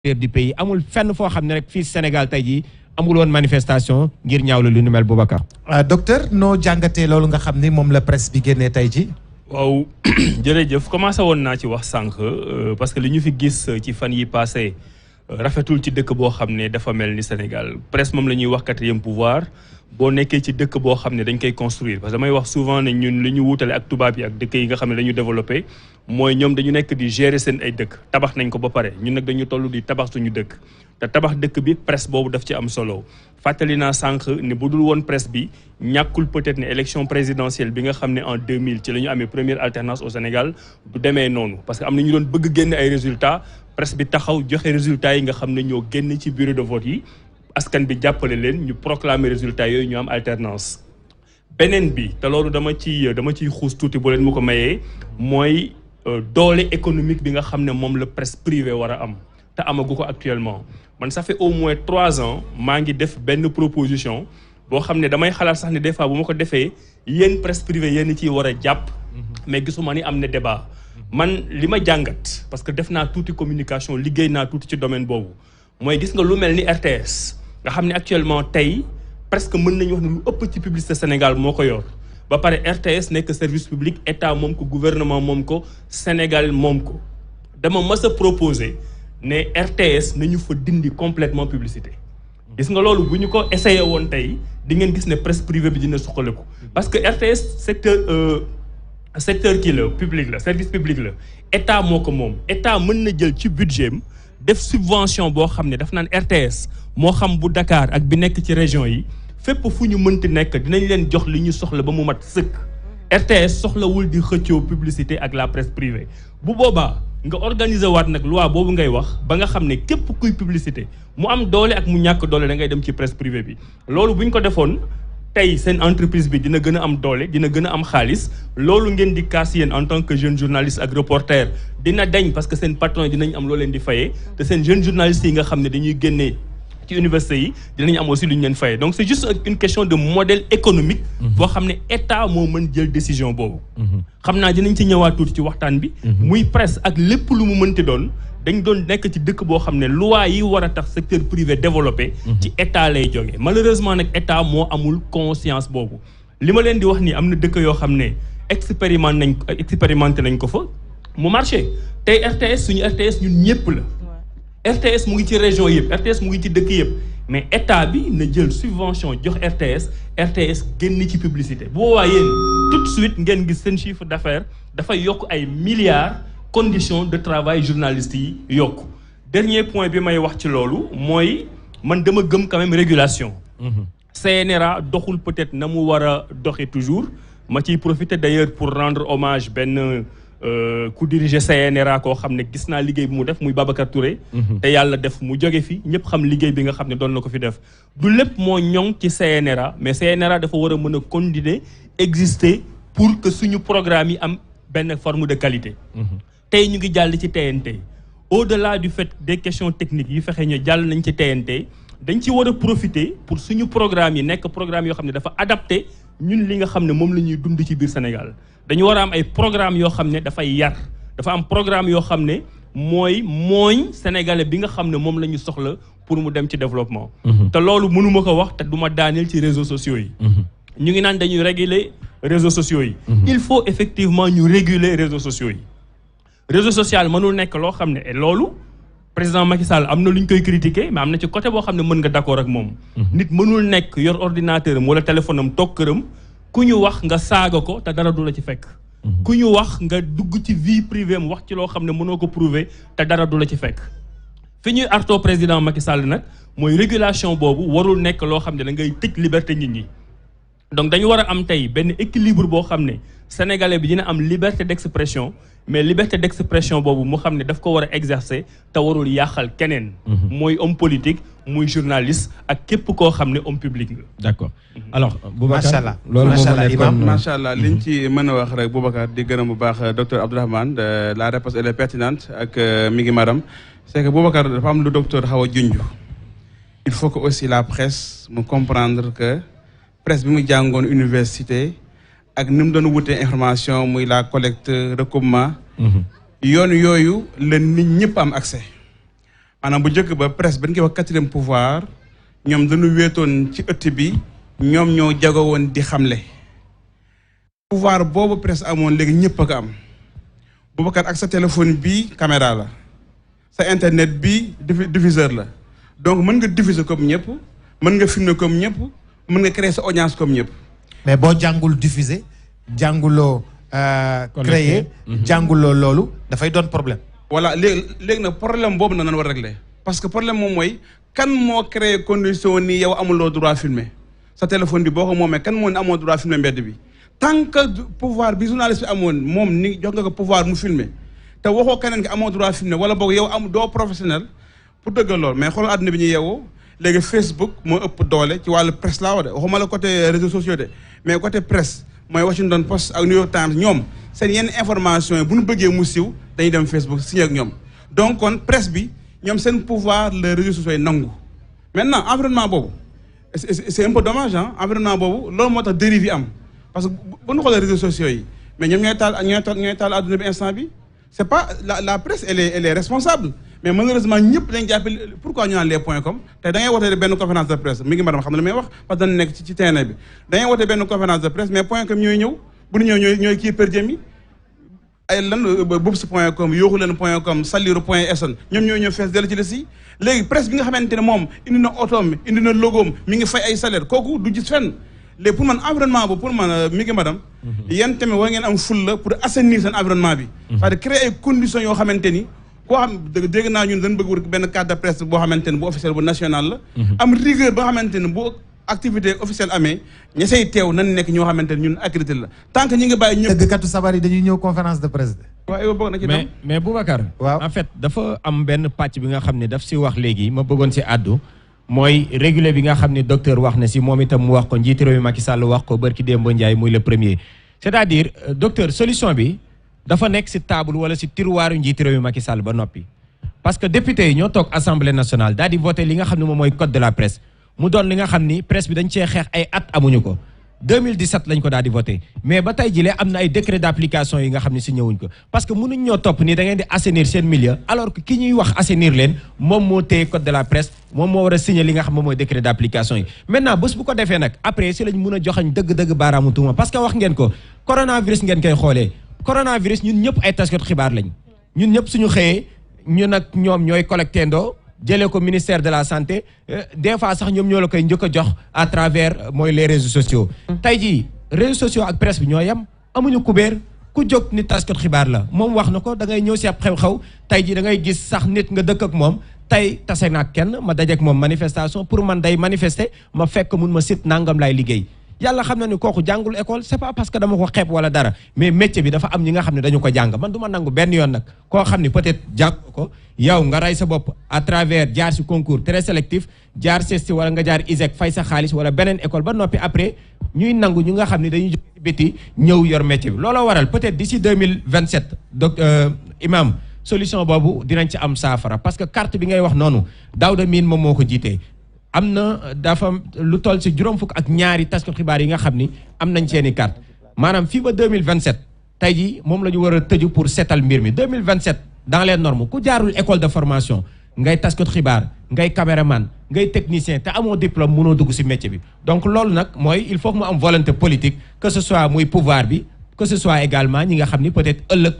du pays amul fenn foo xam ne rek fii Sénégal tey jii amul woon manifestation ngir ñaawlu lu nu mel Boubacar. docteur noo jàngatee loolu nga xam ni moom la presse bi génnee tey jii. waaw jërëjëf commencé woon naa ci wax sànq parce que li ñu fi gis ci fan yi passé rafetul ci dëkk boo xam ne dafa mel ni Sénégal presse moom la ñuy wax quatrième pouvoir boo nekkee ci dëkk boo xam ne dañ koy construire parce que damay wax souvent ne ñun li ñu wutale ak tubaab yi ak dëkk yi nga xam ne dañu développé mooy ñoom dañu nekk di gérer seen ay dëkk tabax nañ ko ba pare ñun nag dañu toll di tabax suñu dëkk te tabax dëkk bi presse boobu daf ci am solo fàttali naa sànq ne bu dul woon presse bi ñàkkul peut-être ne élection présidentielle bi nga xam ne en 2000 ci la ñu amee première alternance au Sénégal du demee noonu parce que am na ñu doon bëgg génn ay résultats presse bi taxaw joxe résultats yi nga xam ne ñoo génn ci bureau de vote yi askan bi jàppale leen ñu proclamer résultats yooyu ñu am alternance beneen bi te loolu dama ciy xuus tuuti bu leen mu ko mayee mooy doole économique bi nga xam ne moom la presse privée war a am te amagu ko actuellement man ça fait au moins 3 ans maa ngi def benn proposition boo xam ne damay xalaat sax ne des fois bu ma ko defee yéen presse privée yéen ciy war a jàpp mais gisuma ni am na débat man li ma jàngat parce que def naa tuuti communication liggéey naa tuuti ci domaine boobu mooy gis nga lu mel ni RTS nga xam ne actuellement tey presque mën nañu wax ne lu ëpp ci publicité Sénégal moo ko yor ba pare RTS nekk service public état moom ko gouvernement moom ko Sénégal moom ko dama mës a proposer ne RTS nañu fa dindi complètement publicité gis nga loolu bu ñu ko essayé woon tey di ngeen gis ne presse privée bi dina suqaliku parce que RTS secteur kii la public la service public la état moo ko moom état mën na jël ci budget def subvention boo xam ne daf naan RTS moo xam bu Dakar ak bi nekk ci région yi fépp fu ñu mënti nekk dinañ leen jox li ñu soxla ba mu mat sëkk RTS soxlawul di xëccoo publicité ak la presse privée bu boobaa nga organiser waat nag loi boobu ngay wax ba nga xam ne képp kuy publicité mu am doole ak mu ñàkk doole da ngay dem ci presse privée bi loolu bu ñu ko defoon tey seen entreprise bi dina gën a am doole dina gën a am xaalis loolu ngeen di kaas yéen en tant que jeune journaliste ak reporter dina dañ parce que seen patron yi dinañ am loo leen di fayee te seen jeune journaliste yi nga xam ne dañuy génnee ci université yi dinañ am aussi lu ñu leen fayee donc c'est juste une question de modèle économique boo xam ne état moo mën jël décision boobu xam naa dinañ ci ñëwaat tuuti ci waxtaan bi muy presse ak lépp lu mu mënti doon dañ doon nekk ci dëkk boo xam ne loi yi war a tax secteur privé développé ci état lay jógee malheureusement nag état moo amul conscience boobu li ma leen di wax nii am na dëkk yoo xam ne expérimenté nañ ko fa mu marché tey RTS suñu RTS ñun ñëpp la RTS mu ngi ci région yëpp RTS mu ngi ci dëkk yëpp mais état bi na jël subvention jox RTS génn ci publicité bu boobaa yéen tout de suite ngeen gis seen chiffre d'affaires dafay yokk ay milliards conditions de travail journalistes yi yokku dernier point bi may wax ci loolu mooy man dama gëm quand même régulation CNRA doxul peut-être na mu war a doxe toujours ma ciy profiter d'ailleurs pour rendre hommage benn ku diriger CNRA koo xam ne gis naa liggéey bi mu def muy Babacar Touré te yàlla def mu jóge fi ñëpp xam liggéey bi nga xam ne doon na ko fi def du lépp moo ñoŋ ci CNRA mais CNRA dafa war a mën a continuer exister pour que suñu programme yi am benn forme de qualité tey ñu ngi jàll ci TNT au-delà du fait des questions techniques yi fexe ñu jàll nañ ci TNT dañ ci war a profiter pour suñu programme yi nekk programme yoo xam ne dafa adapté ñun li nga xam ne moom la ñuy dund ci biir Sénégal dañu war a am ay programme yoo xam ne dafay yar dafa am programme yoo xam ne mooñ sénégalais bi nga xam ne moom la ñu soxla pour mu dem ci développement te loolu mënuma ko wax te du ma daaneel ci réseaux sociaux yi ñu ngi naan dañuy réguler réseaux sociaux yi il faut effectivement ñu réguler réseaux sociaux yi réseau social mënul nekk loo xam ne et loolu président Macky Sall am na lu ñu koy critiquer mais am na ci côté boo xam ne mën nga d'accord ak moom nit mënul nekk yor ordinateur am wala téléphone am toog këram ku ñu wax nga saaga ko te dara du la ci fekk ku ñu wax nga dugg ci vie privée am wax ci loo xam ne mënoo ko prouver te dara du la ci fekk fi ñuy artoo président Macky Sall nag mooy régulation boobu warul nekk loo xam ne da ngay tëj liberté nit ñi donc dañu war a am tey benn équilibre boo xam ne sénégalais bi dina am liberté d'expression mais liberté d'expression boobu mu xam ne daf ko war a exercer te warul yàqal keneen mooy homme politique muy journaliste ak képp koo xam ne homme public nga d'accord alors Boubacar macha allah loolu moom macha allah liñ ci mën a wax rek Boubacar di gërëm bu baax docteur Abdourahmane la réponse elle est pertinente ak mi ngi madame c'est que Boubacar dafa am lu docteur xaw a junj il faut que aussi la presse mu comprendre que presse bi mu jàngoon université ak ni mu doon wutee information muy la collecte recoupement yoon yooyu la nit ñëpp am accès maanaam bu njëkk ba presse ba ñu koy wax 4e pouvoir ñoom dañu wéetoon ci ëtt bi ñoom ñoo jago woon di xamle pouvoir boobu presse amoon léegi ñëpp a ko am Boubacar ak sa téléphone bi caméra la sa internet bi diffuseur la donc mën nga diffuser comme ñëpp mën nga filmer comme ñëpp mën nga créer sa audience comme ñëpp. mais boo jàngul diffuser jànguloo créer jànguloo loolu dafay doon problème. voilà léegi nag problème boobu na nan war a régler parce que problème moom mooy kan moo créé condition ni yow amuloo droit filmer sa téléphone bi boo ko moomee kan moo ne amoo droit filmer mbedd bi tant que pouvoir bi journaliste bi amoon moom ni jox nga ko pouvoir mu filmer te waxoo keneen ki amoo droit filmer wala boog yow doo professionnel pour dëggal lool mais xoolal àdduna bi ñu yeewoo léegi Facebook moo ëpp doole ci wàllu presse laa wax de waxuma la côté réseaux sociaux de mais côté presse mooy Washington Post ak New York Times ñoom seen yenn information yi bu ñu bëggee mu siiw dañuy dem Facebook signé ak ñoom donc kon presse bi ñoom seen pouvoir les réseaux sociaux yi nangu maintenant environnement boobu c'est un peu dommage ah environnement boobu loolu moo tax dérive yi am parce que bu ñu xoolee réseaux sociaux yi mais ñoom ñooy taal adduna bi instant bi c'est pas la presse elle est responsable mais malheureusement ñëpp dañ jàppe pourquoi ñu naan les points com te da ngay wootee benn conférence de presse mi ngi madame xam na li may wax parce que dañu nekk ci terrain bi da ngay wootee benn conférence de presse mais point com ñooy ñëw bu ñu ñëw ñooy kii per jëm yi ay lan bubs point com yooxu leen point com saliru point sn ñoom ñooy ñëw fees dell ci la si léegi presse bi nga xamante ne moom indi na otoom indi na logoom mi ngi fay ay salaire kooku du gis fenn léegi pour man environnement boobu pour man mi ngi madame yéen tamit war ngeen am ful la pour assainir seen environnement bi c'est-à-dire créer ay conditions yoo xamante ni koo xam dégg naa ñun dañ bëgg wut benn carte de presse boo xamante ne bu officiel bu national la am rigueur ba nga xamante ne bu activité officielle amee ña say teew nan nekk ñoo xamante ne ñun accrédité la tant que ñi ngi bàyyi ñëpp tëggkatu sabar yi dañuy ñëw conférence de presse de waaw yow bëgg na ci dem mais Boubacar waaw en fait dafa am benn pàcc bi nga xam ne daf si wax léegi ma bëggoon si àddu mooy régulier bi nga xam ne docteur wax na si moom itam mu wax ko njiiti réew mi Macky Sall wax ko barki Demba Ndiaye muy le premier c'est-à-dire docteur solution bi dafa nekk si table wala si tiroiru njiiti réew mi Macky Sall ba noppi parce que député yi ñoo toog assemblée nationale daal di voté li nga xam ne moom mooy code de la presse mu doon li nga xam ni presse bi dañ cee xeex ay at amuñu ko 2017 lañ ko daal di voté mais ba tey jilee am na ay décret d'application yi nga xam ne si ñëwuñ ko parce que mënuñ ñoo topp ni da ngeen di assainir seen milieu alors que ki ñuy wax assainir leen moom moo téye code de la presse moom moo war a signer li nga xam moom mooy décret d'application yi maintenant bés bu ko defee nag après si lañ mun a joxañ dëgg-dëgg baaraamu tuuma parce que wax ngeen ko coronavirus ngeen koy xoolee coronavirus ñun ñëpp ay taskat xibaar lañ ñun ñëpp suñu xëyee ñun ak ñoom ñooy collecté ndoo jëlee ko ministère de la santé des fois sax ñoom ñoo la koy njëkk a jox à travers mooy les réseaux sociaux tey jii réseaux sociaux ak presse bi ñoo yem amuñu kubéer ku jóg nit taskat xibaar la moom wax na ko da ngay ñëw si ab xew-xew tey jii da ngay gis sax nit nga dëkk ak moom tey tase naag kenn ma dajeek moom manifestation pour man day manifester ma fekk mun ma sit nangam laay liggéey yàlla xam na ni kooku jàngul école c'est pas parce que dama ko xeeb wala dara mais métier bi dafa am ñi nga xam ne dañu ko jàng man du ma nangu benn yoon nag koo xam ni peut-être jàng ko yow nga rey sa bopp à travers jaar si concours très sélectif jaar CESTI wala nga jaar ISEC fay sa xaalis wala beneen école ba noppi après ñuy nangu ñu nga xam ne dañuy jóge ci biti ñëw yor métier bi looloo waral peut-être d'ici 2027 donc imam solution boobu dinañ ci am saafara parce que carte bi ngay wax noonu Daouda Mine moom moo ko jiitee am na dafa lu toll si juróom fukk ak ñaari taskatu xibaar yi nga xam ni am nañ seeni carte maanaam fii ba 2027 tey jii moom la ñu war a tëju pour seetal mbir mi 2027 dans les normes ku jaarul école de formation ngay taskatu xibaar ngay caméraman ngay technicien te amoo diplôme mënoo dugg si métier bi donc loolu nag mooy il faut que mu am volonté politique que ce soit muy pouvoir bi que ce soit également ñi nga xam ni peut-être ëllëg